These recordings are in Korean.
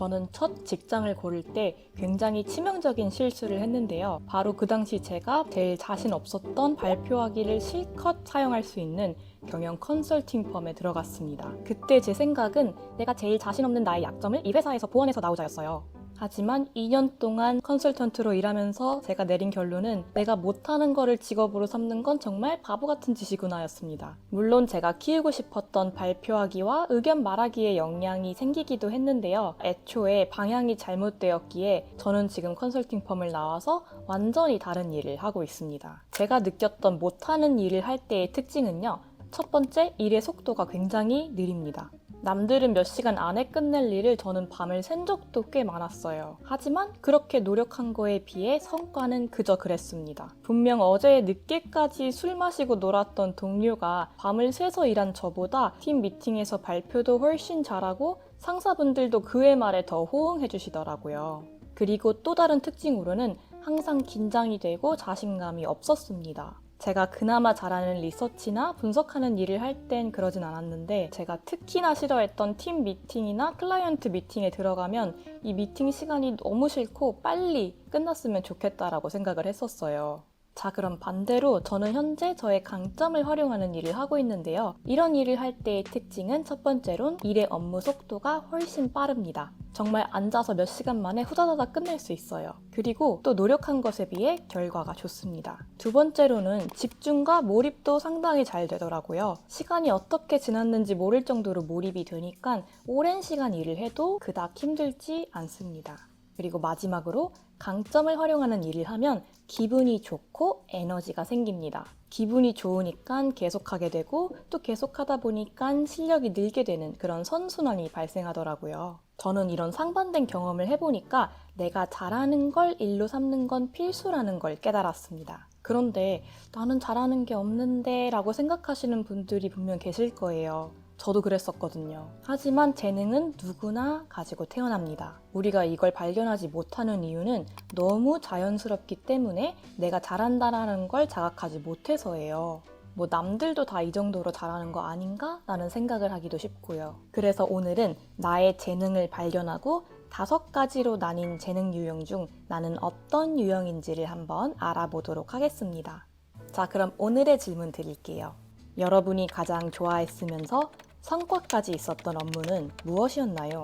저는 첫 직장을 고를 때 굉장히 치명적인 실수를 했는데요. 바로 그 당시 제가 제일 자신 없었던 발표하기를 실컷 사용할 수 있는 경영 컨설팅 펌에 들어갔습니다. 그때 제 생각은 내가 제일 자신 없는 나의 약점을 이 회사에서 보완해서 나오자였어요. 하지만 2년 동안 컨설턴트로 일하면서 제가 내린 결론은 내가 못하는 거를 직업으로 삼는 건 정말 바보 같은 짓이구나 였습니다. 물론 제가 키우고 싶었던 발표하기와 의견 말하기의 역량이 생기기도 했는데요. 애초에 방향이 잘못되었기에 저는 지금 컨설팅 펌을 나와서 완전히 다른 일을 하고 있습니다. 제가 느꼈던 못하는 일을 할 때의 특징은요. 첫 번째, 일의 속도가 굉장히 느립니다. 남들은 몇 시간 안에 끝낼 일을 저는 밤을 샌 적도 꽤 많았어요. 하지만 그렇게 노력한 거에 비해 성과는 그저 그랬습니다. 분명 어제 늦게까지 술 마시고 놀았던 동료가 밤을 새서 일한 저보다 팀 미팅에서 발표도 훨씬 잘하고 상사분들도 그의 말에 더 호응해 주시더라고요. 그리고 또 다른 특징으로는 항상 긴장이 되고 자신감이 없었습니다. 제가 그나마 잘하는 리서치나 분석하는 일을 할 땐 그러진 않았는데 제가 특히나 싫어했던 팀 미팅이나 클라이언트 미팅에 들어가면 이 미팅 시간이 너무 싫고 빨리 끝났으면 좋겠다라고 생각을 했었어요. 자, 그럼 반대로 저는 현재 저의 강점을 활용하는 일을 하고 있는데요. 이런 일을 할 때의 특징은 첫 번째론 일의 업무 속도가 훨씬 빠릅니다. 정말 앉아서 몇 시간 만에 후다다닥 끝낼 수 있어요. 그리고 또 노력한 것에 비해 결과가 좋습니다. 두 번째로는 집중과 몰입도 상당히 잘 되더라고요. 시간이 어떻게 지났는지 모를 정도로 몰입이 되니까 오랜 시간 일을 해도 그닥 힘들지 않습니다. 그리고 마지막으로 강점을 활용하는 일을 하면 기분이 좋고 에너지가 생깁니다. 기분이 좋으니까 계속하게 되고 또 계속하다 보니까 실력이 늘게 되는 그런 선순환이 발생하더라고요. 저는 이런 상반된 경험을 해보니까 내가 잘하는 걸 일로 삼는 건 필수라는 걸 깨달았습니다. 그런데 나는 잘하는 게 없는데 라고 생각하시는 분들이 분명 계실 거예요. 저도 그랬었거든요. 하지만 재능은 누구나 가지고 태어납니다. 우리가 이걸 발견하지 못하는 이유는 너무 자연스럽기 때문에 내가 잘한다라는 걸 자각하지 못해서예요. 뭐 남들도 다 이 정도로 잘하는 거 아닌가? 라는 생각을 하기도 쉽고요. 그래서 오늘은 나의 재능을 발견하고 5가지로 나뉜 재능 유형 중 나는 어떤 유형인지를 한번 알아보도록 하겠습니다. 자, 그럼 오늘의 질문 드릴게요. 여러분이 가장 좋아했으면서 성과까지 있었던 업무는 무엇이었나요?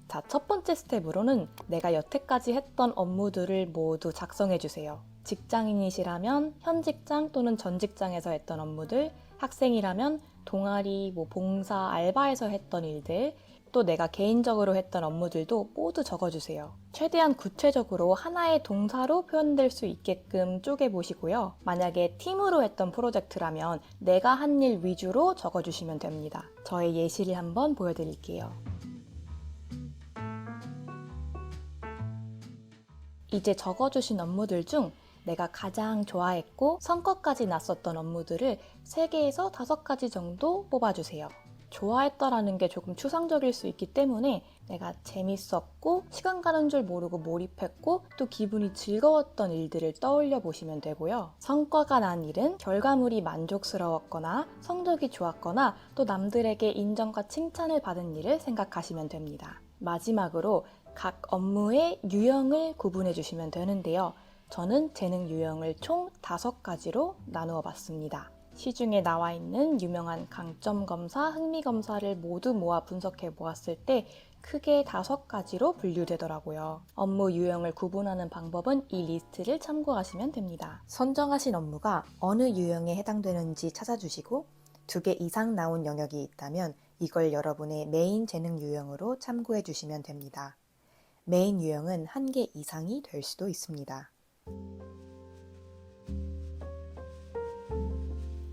자, 첫 번째 스텝으로는 내가 여태까지 했던 업무들을 모두 작성해주세요. 직장인이시라면 현 직장 또는 전 직장에서 했던 업무들, 학생이라면 동아리, 봉사, 알바에서 했던 일들, 또 내가 개인적으로 했던 업무들도 모두 적어주세요. 최대한 구체적으로 하나의 동사로 표현될 수 있게끔 쪼개보시고요. 만약에 팀으로 했던 프로젝트라면 내가 한 일 위주로 적어주시면 됩니다. 저의 예시를 한번 보여드릴게요. 이제 적어주신 업무들 중 내가 가장 좋아했고 성과까지 났었던 업무들을 3개에서 5가지 정도 뽑아주세요. 좋아했다라는 게 조금 추상적일 수 있기 때문에 내가 재밌었고 시간 가는 줄 모르고 몰입했고 또 기분이 즐거웠던 일들을 떠올려 보시면 되고요. 성과가 난 일은 결과물이 만족스러웠거나 성적이 좋았거나 또 남들에게 인정과 칭찬을 받은 일을 생각하시면 됩니다. 마지막으로 각 업무의 유형을 구분해 주시면 되는데요. 저는 재능 유형을 총 5가지로 나누어 봤습니다. 시중에 나와 있는 유명한 강점 검사, 흥미 검사를 모두 모아 분석해 보았을 때 크게 5가지로 분류되더라고요. 업무 유형을 구분하는 방법은 이 리스트를 참고하시면 됩니다. 선정하신 업무가 어느 유형에 해당되는지 찾아주시고 2개 이상 나온 영역이 있다면 이걸 여러분의 메인 재능 유형으로 참고해 주시면 됩니다. 메인 유형은 1개 이상이 될 수도 있습니다.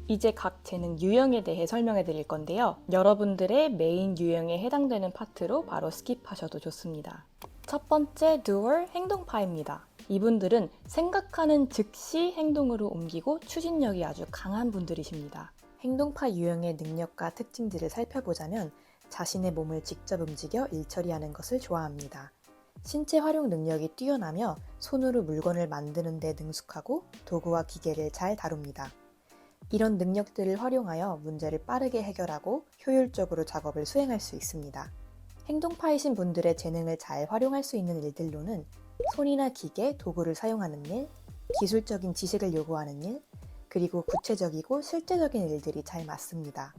이제 각 재능 유형에 대해 설명해 드릴 건데요. 여러분들의 메인 유형에 해당되는 파트로 바로 스킵하셔도 좋습니다. 첫 번째 doer 행동파입니다. 이분들은 생각하는 즉시 행동으로 옮기고 추진력이 아주 강한 분들이십니다. 행동파 유형의 능력과 특징들을 살펴보자면 자신의 몸을 직접 움직여 일 처리하는 것을 좋아합니다. 신체 활용 능력이 뛰어나며 손으로 물건을 만드는 데 능숙하고 도구와 기계를 잘 다룹니다. 이런 능력들을 활용하여 문제를 빠르게 해결하고 효율적으로 작업을 수행할 수 있습니다. 행동파이신 분들의 재능을 잘 활용할 수 있는 일들로는 손이나 기계, 도구를 사용하는 일, 기술적인 지식을 요구하는 일, 그리고 구체적이고 실제적인 일들이 잘 맞습니다.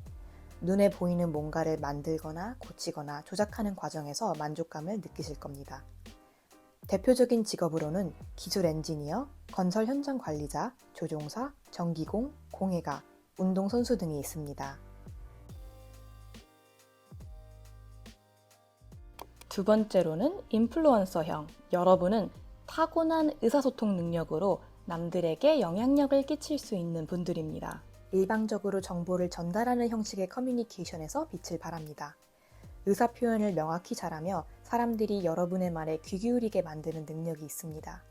눈에 보이는 뭔가를 만들거나 고치거나 조작하는 과정에서 만족감을 느끼실 겁니다. 대표적인 직업으로는 기술 엔지니어, 건설 현장 관리자, 조종사, 전기공, 공예가, 운동선수 등이 있습니다. 두 번째로는 인플루언서형. 여러분은 타고난 의사소통 능력으로 남들에게 영향력을 끼칠 수 있는 분들입니다. 일방적으로 정보를 전달하는 형식의 커뮤니케이션에서 빛을 발합니다. 의사 표현을 명확히 잘하며 사람들이 여러분의 말에 귀 기울이게 만드는 능력이 있습니다.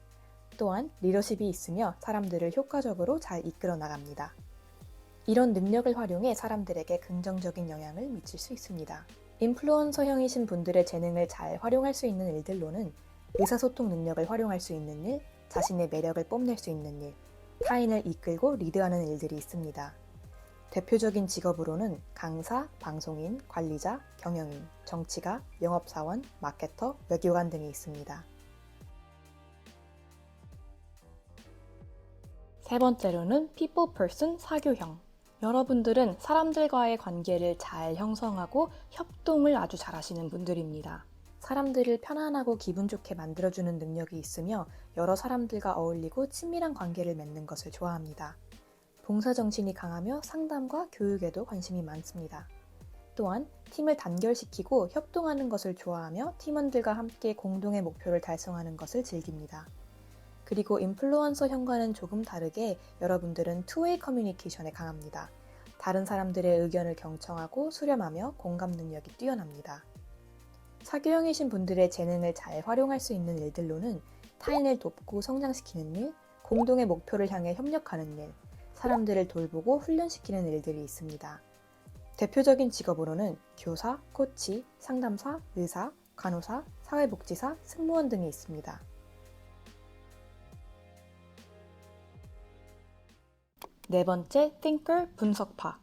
또한 리더십이 있으며 사람들을 효과적으로 잘 이끌어 나갑니다. 이런 능력을 활용해 사람들에게 긍정적인 영향을 미칠 수 있습니다. 인플루언서형이신 분들의 재능을 잘 활용할 수 있는 일들로는 의사소통 능력을 활용할 수 있는 일, 자신의 매력을 뽐낼 수 있는 일, 타인을 이끌고 리드하는 일들이 있습니다. 대표적인 직업으로는 강사, 방송인, 관리자, 경영인, 정치가, 영업사원, 마케터, 외교관 등이 있습니다. 세 번째로는 people person 사교형. 여러분들은 사람들과의 관계를 잘 형성하고 협동을 아주 잘하시는 분들입니다. 사람들을 편안하고 기분 좋게 만들어주는 능력이 있으며 여러 사람들과 어울리고 친밀한 관계를 맺는 것을 좋아합니다. 봉사정신이 강하며 상담과 교육에도 관심이 많습니다. 또한 팀을 단결시키고 협동하는 것을 좋아하며 팀원들과 함께 공동의 목표를 달성하는 것을 즐깁니다. 그리고 인플루언서형과는 조금 다르게 여러분들은 투웨이 커뮤니케이션에 강합니다. 다른 사람들의 의견을 경청하고 수렴하며 공감 능력이 뛰어납니다. 사교형이신 분들의 재능을 잘 활용할 수 있는 일들로는 타인을 돕고 성장시키는 일, 공동의 목표를 향해 협력하는 일, 사람들을 돌보고 훈련시키는 일들이 있습니다. 대표적인 직업으로는 교사, 코치, 상담사, 의사, 간호사, 사회복지사, 승무원 등이 있습니다. 네 번째, thinker, 분석파.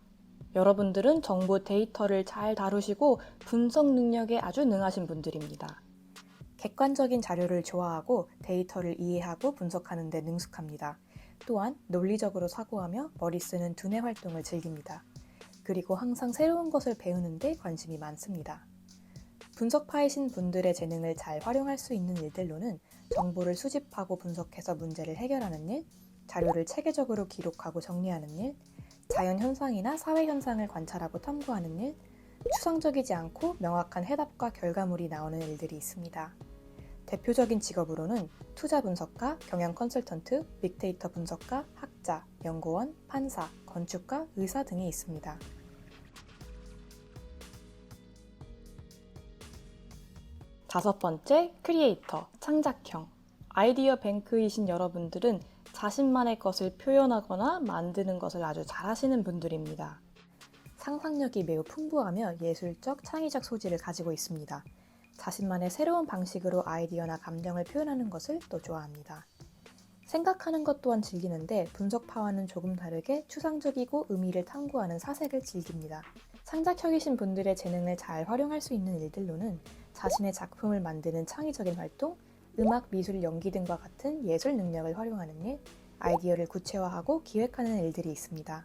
여러분들은 정보 데이터를 잘 다루시고 분석 능력에 아주 능하신 분들입니다. 객관적인 자료를 좋아하고 데이터를 이해하고 분석하는 데 능숙합니다. 또한 논리적으로 사고하며 머리 쓰는 두뇌 활동을 즐깁니다. 그리고 항상 새로운 것을 배우는 데 관심이 많습니다. 분석파이신 분들의 재능을 잘 활용할 수 있는 일들로는 정보를 수집하고 분석해서 문제를 해결하는 일, 자료를 체계적으로 기록하고 정리하는 일, 자연 현상이나 사회 현상을 관찰하고 탐구하는 일, 추상적이지 않고 명확한 해답과 결과물이 나오는 일들이 있습니다. 대표적인 직업으로는 투자 분석가, 경영 컨설턴트, 빅데이터 분석가, 학자, 연구원, 판사, 건축가, 의사 등이 있습니다. 다섯 번째, 크리에이터, 창작형. 아이디어 뱅크이신 여러분들은 자신만의 것을 표현하거나 만드는 것을 아주 잘하시는 분들입니다. 상상력이 매우 풍부하며 예술적, 창의적 소질을 가지고 있습니다. 자신만의 새로운 방식으로 아이디어나 감정을 표현하는 것을 또 좋아합니다. 생각하는 것 또한 즐기는데 분석파와는 조금 다르게 추상적이고 의미를 탐구하는 사색을 즐깁니다. 창작형이신 분들의 재능을 잘 활용할 수 있는 일들로는 자신의 작품을 만드는 창의적인 활동, 음악, 미술, 연기 등과 같은 예술 능력을 활용하는 일, 아이디어를 구체화하고 기획하는 일들이 있습니다.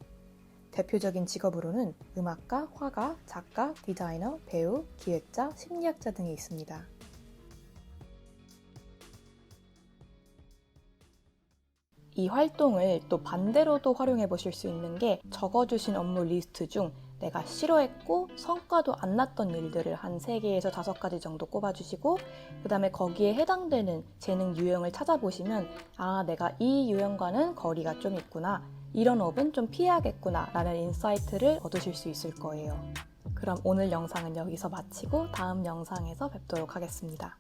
대표적인 직업으로는 음악가, 화가, 작가, 디자이너, 배우, 기획자, 심리학자 등이 있습니다. 이 활동을 또 반대로도 활용해 보실 수 있는 게 적어주신 업무 리스트 중 내가 싫어했고 성과도 안 났던 일들을 한 3개에서 5가지 정도 꼽아주시고 그 다음에 거기에 해당되는 재능 유형을 찾아보시면 아, 내가 이 유형과는 거리가 좀 있구나, 이런 업은 좀 피해야겠구나 라는 인사이트를 얻으실 수 있을 거예요. 그럼 오늘 영상은 여기서 마치고 다음 영상에서 뵙도록 하겠습니다.